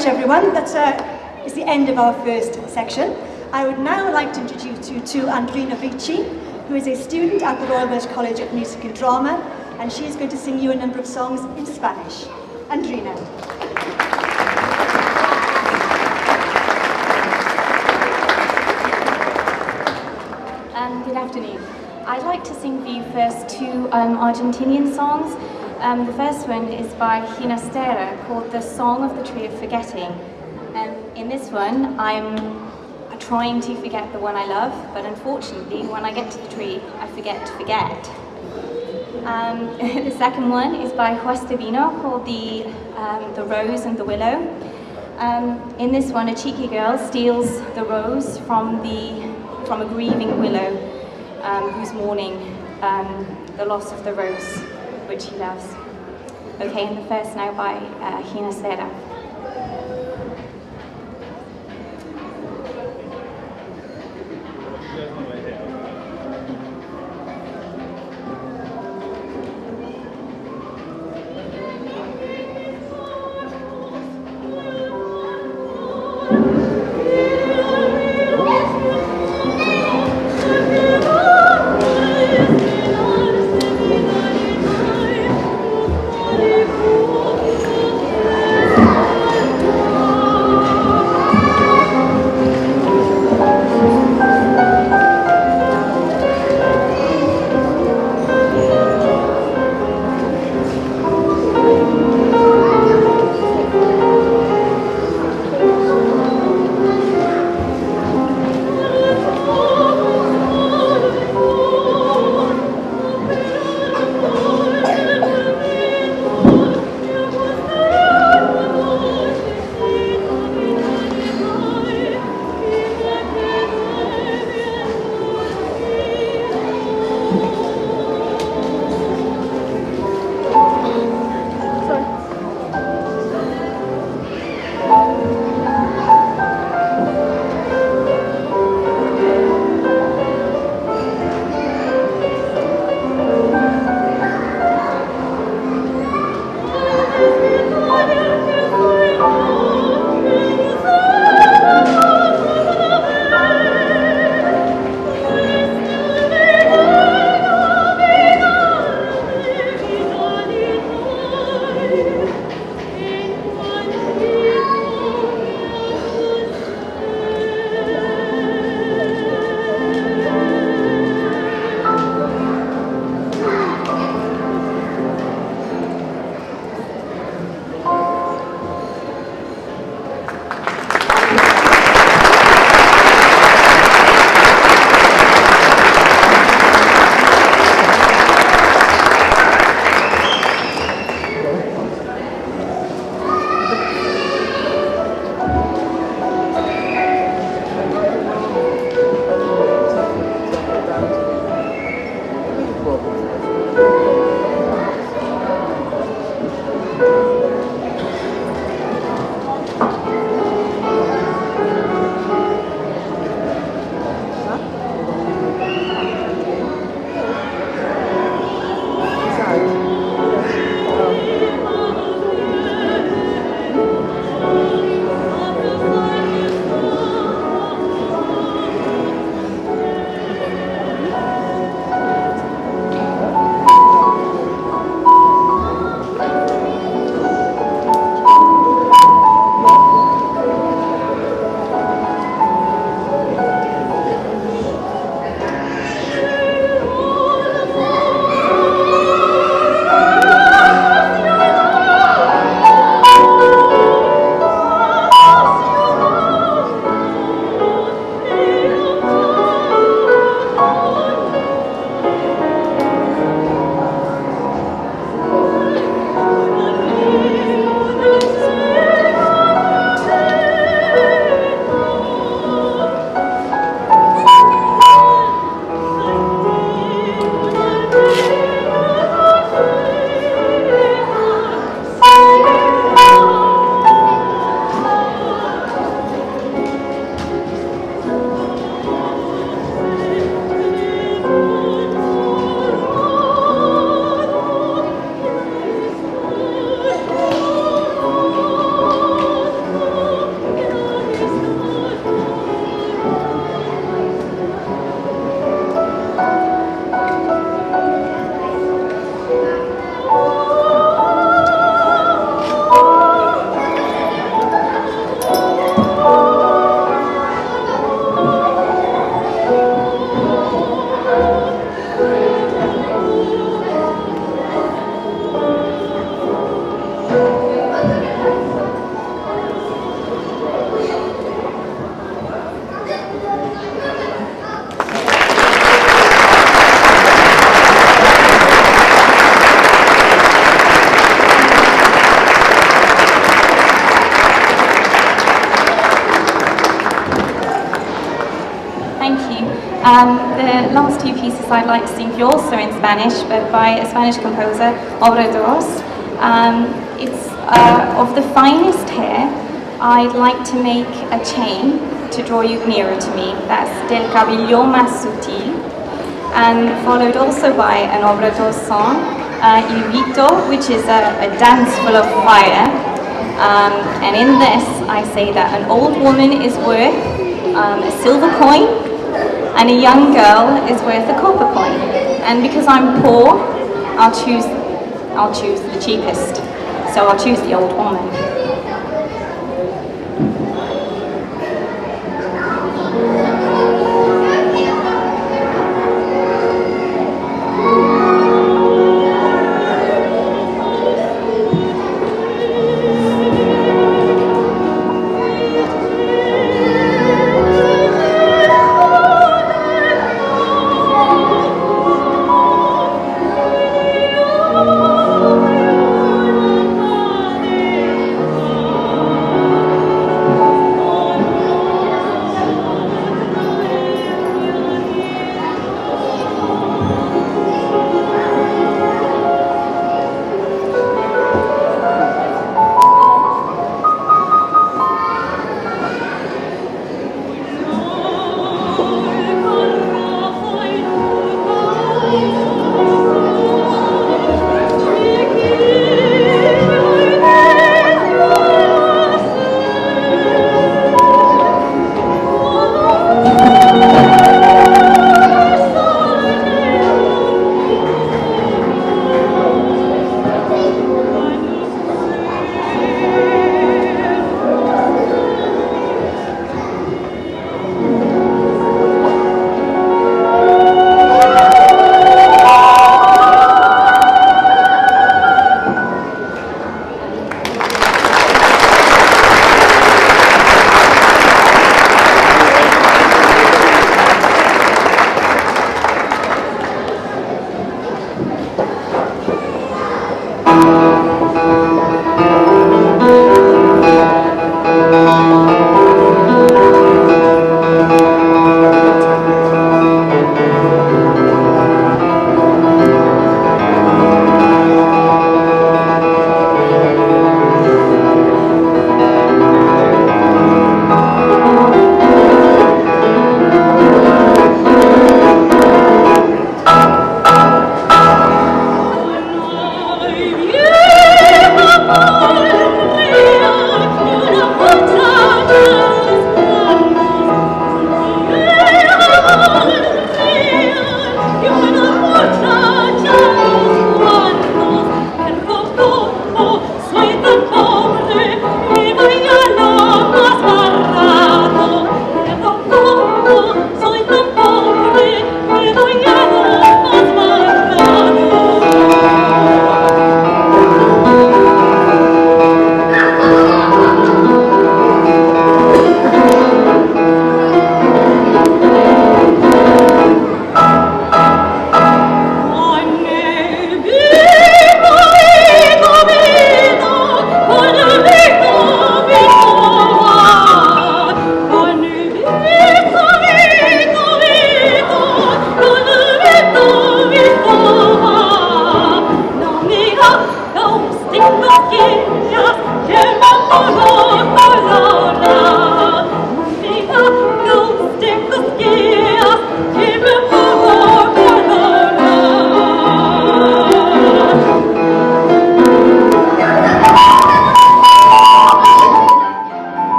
much, everyone. That is the end of our first section. I would now like to introduce you to Andrina Vici, who is a student at the Royal Welsh College of Music and Drama, and she is going to sing you a number of songs in Spanish. Andrina. Good afternoon. I'd like to sing for you first two Argentinian songs. The first one is by Ginastera, called The Song of the Tree of Forgetting. In this one, I'm trying to forget the one I love, but unfortunately, when I get to the tree, I forget to forget. The second one is by Juan Vino, called The Rose and the Willow. In this one, a cheeky girl steals the rose from a grieving willow who's mourning the loss of the rose which he loves. Okay, and the first now by Ginastera. The last two pieces I'd like to sing for you also in Spanish, but by a Spanish composer, Obra Dos. It's of the finest hair. I'd like to make a chain to draw you nearer to me. That's Del Cabello Más Sutil. And followed also by an Obra Dos song, Il Vito, which is a dance full of fire. And in this, I say that an old woman is worth a silver coin, and a young girl is worth a copper coin. And because I'm poor, I'll choose the cheapest. So I'll choose the old woman.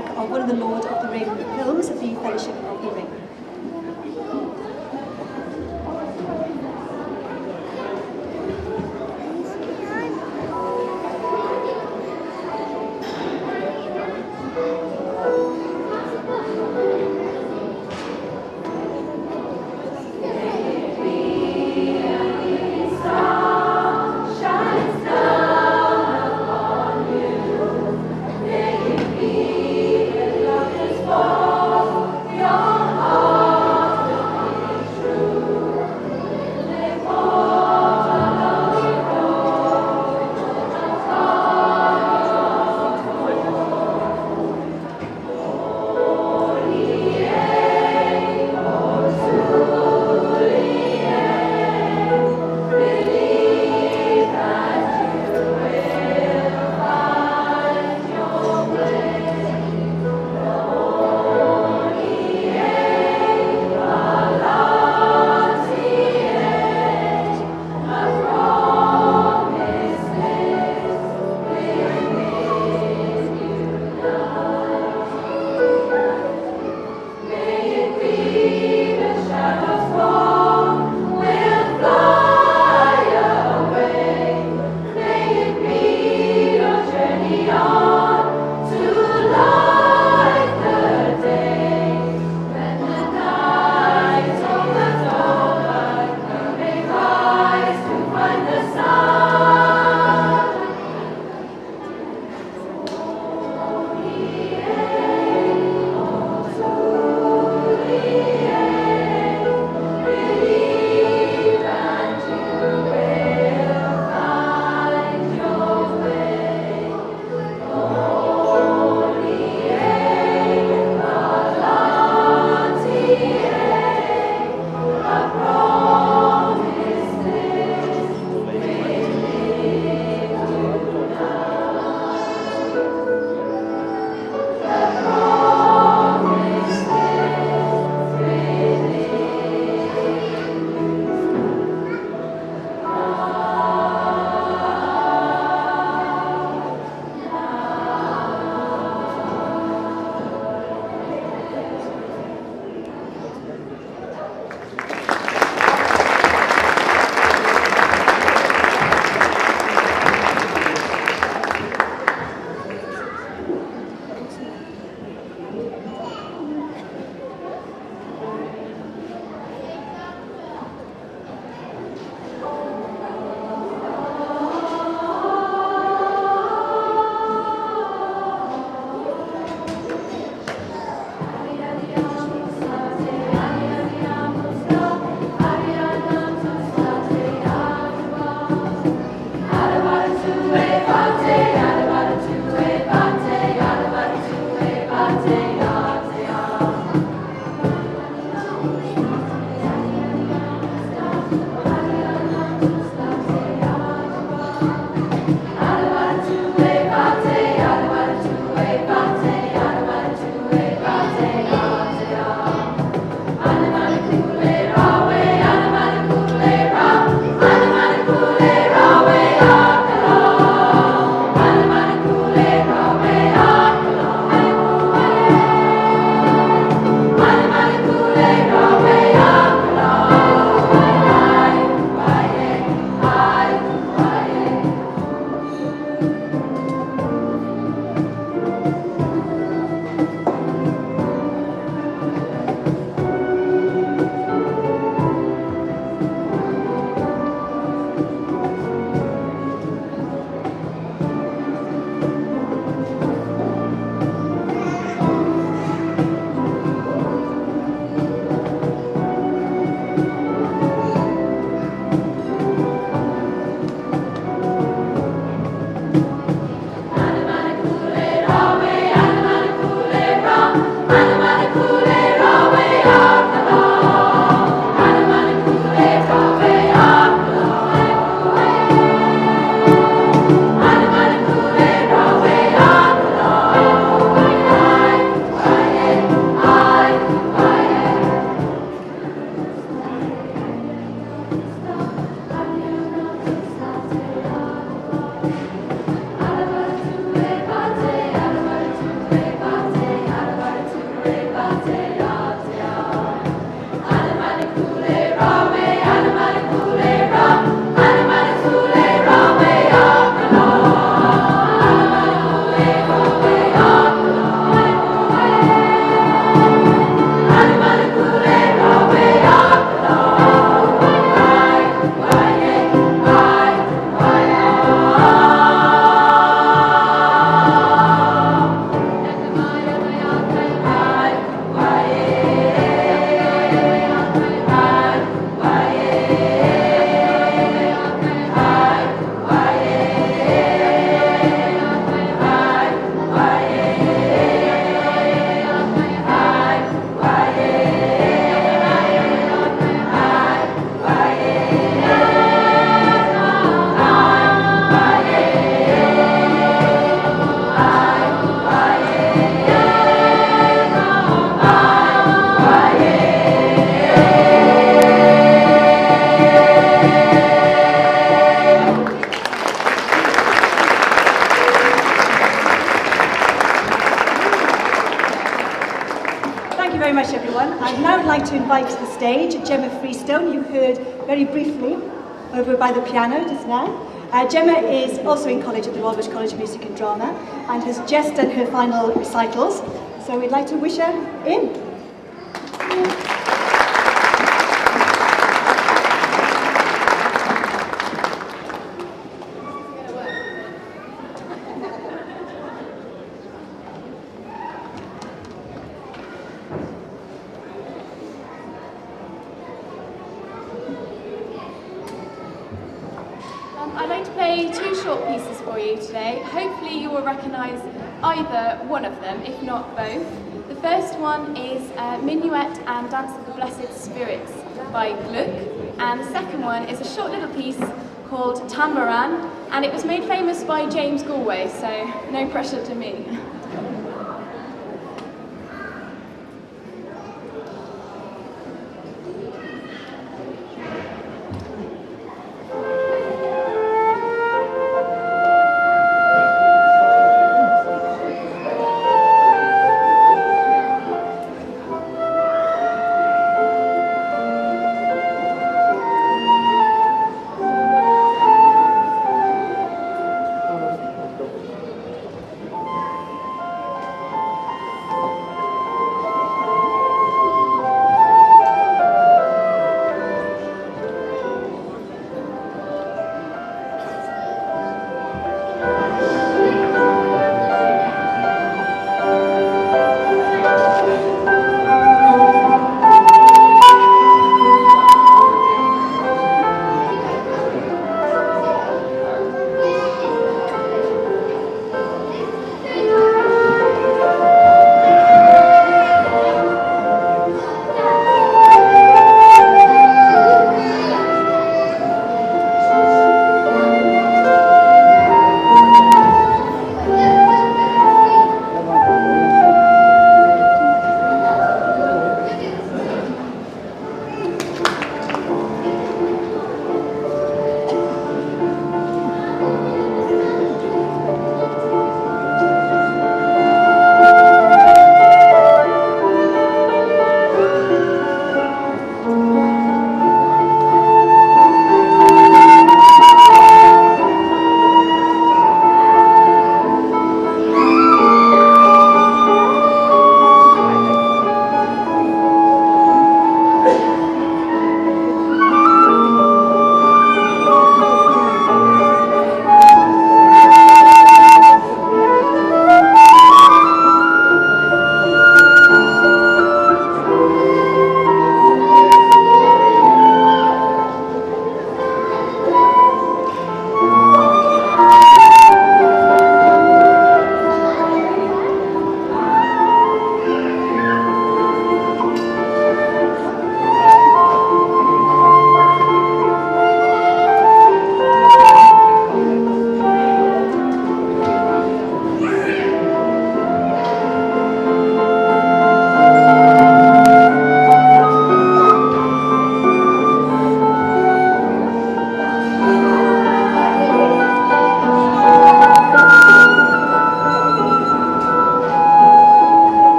soundtrack of one of the Lord of the Ring films, The Fellowship of the Ring. Shines down upon you, may it be the love stage, Gemma Freestone, you heard very briefly over by the piano just now. Gemma is also in college at the Royal Welsh College of Music and Drama and has just done her final recitals, so we'd like to wish her in. I'd like to play two short pieces for you today. Hopefully you will recognise either one of them, if not both. The first one is Minuet and Dance of the Blessed Spirits by Gluck, and the second one is a short little piece called Tamboran, and it was made famous by James Galway, so no pressure to me.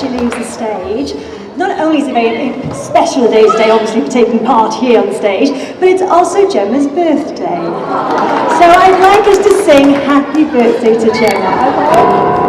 she leaves the stage. Not only is it a very special day today, obviously for taking part here on stage, but it's also Gemma's birthday. So I'd like us to sing Happy Birthday to Gemma.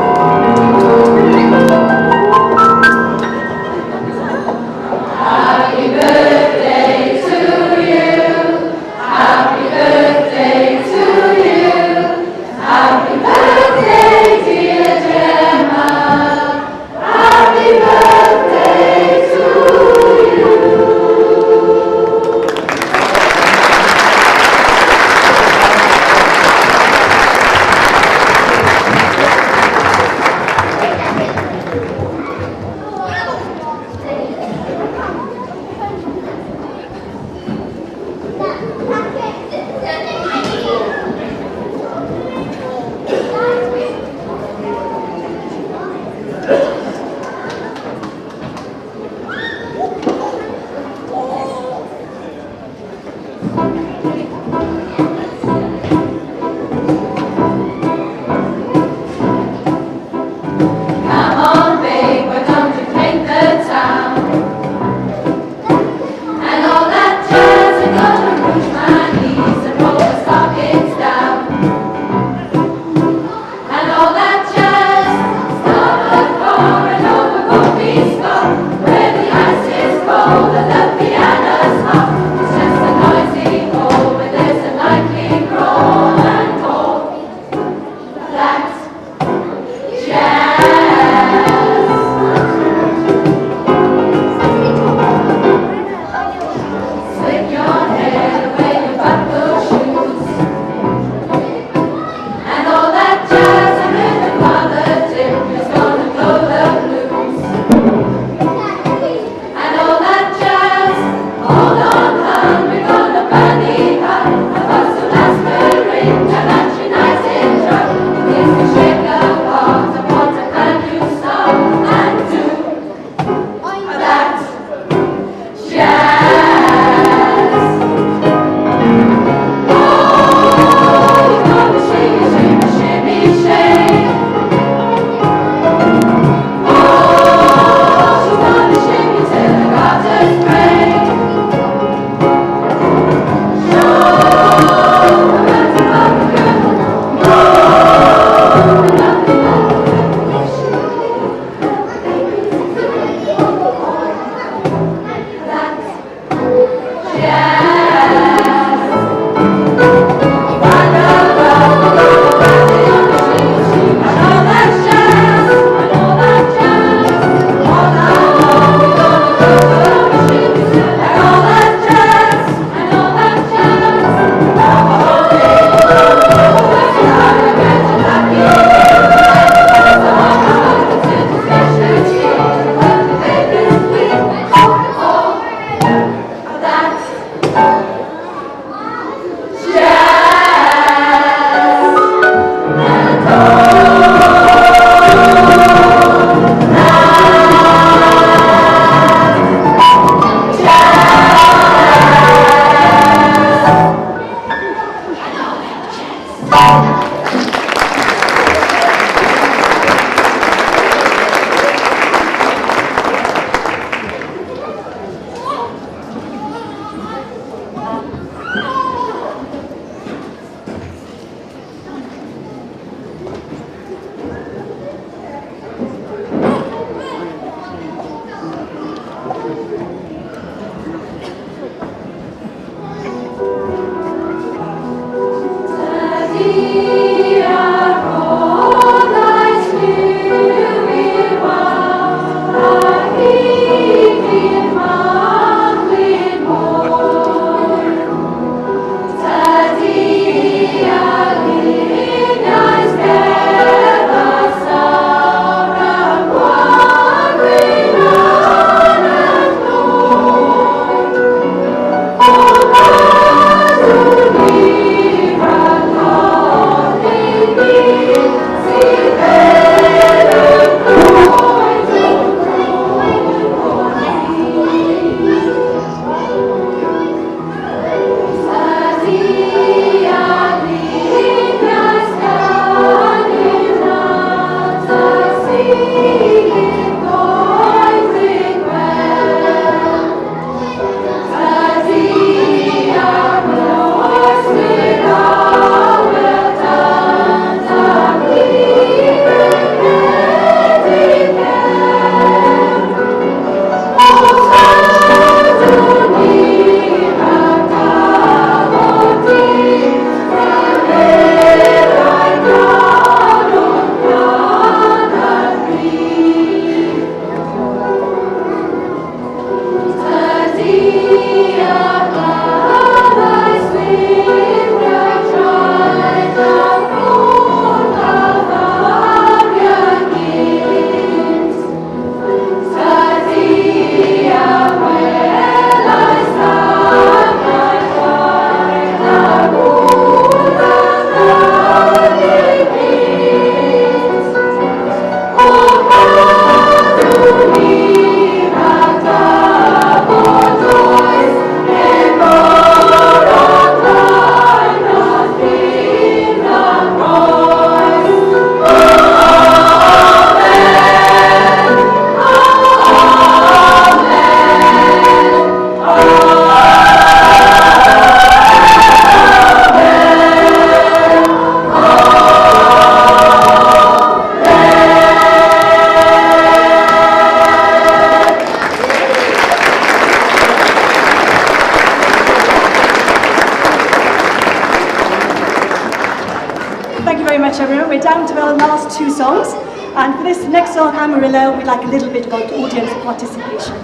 2 songs. And for this next song, Amarillo, we'd like a little bit of audience participation.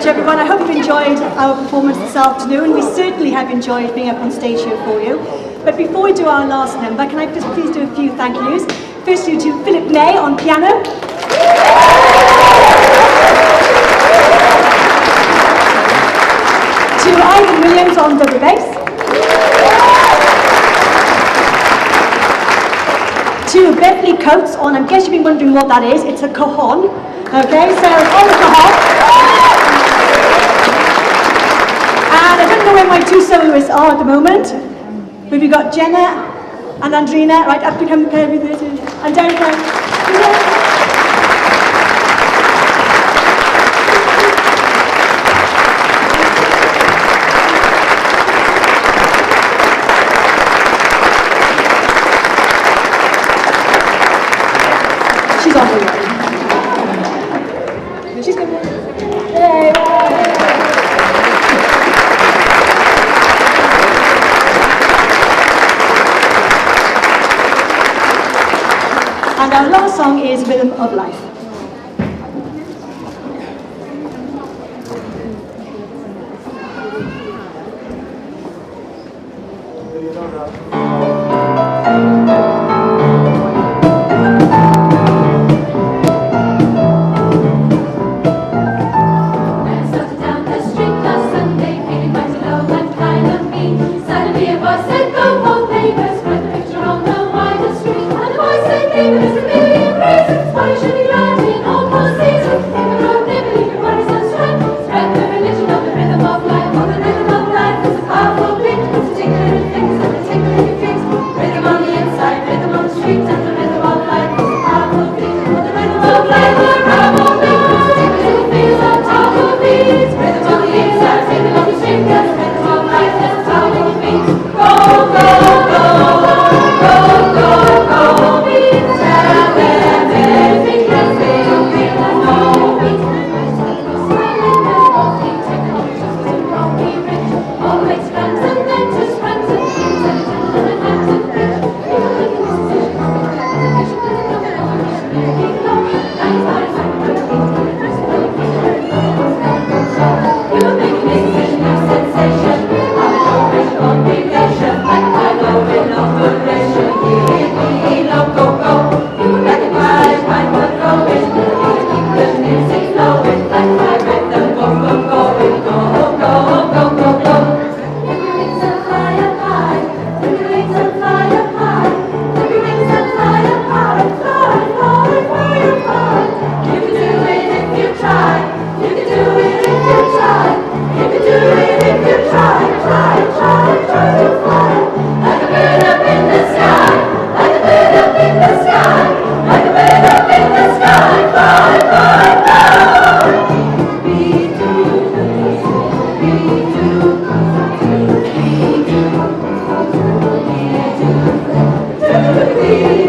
Everyone, I hope you've enjoyed our performance this afternoon. We certainly have enjoyed being up on stage here for you. But before we do our last number, can I just please do a few thank yous? Firstly to Philip May on piano. To Ivan Williams on double bass. To Beverly Coates on, I guess you've been wondering what that is, it's a cajon. Okay, so on the cajon. And I don't know where my 2 soloists are at the moment, but we've got Jenna and Andrina, right up to come with it, and Derek. She's on the way. She's good. Yay! And our last song is Rhythm of Life. Suddenly a voice said, go! sympathy.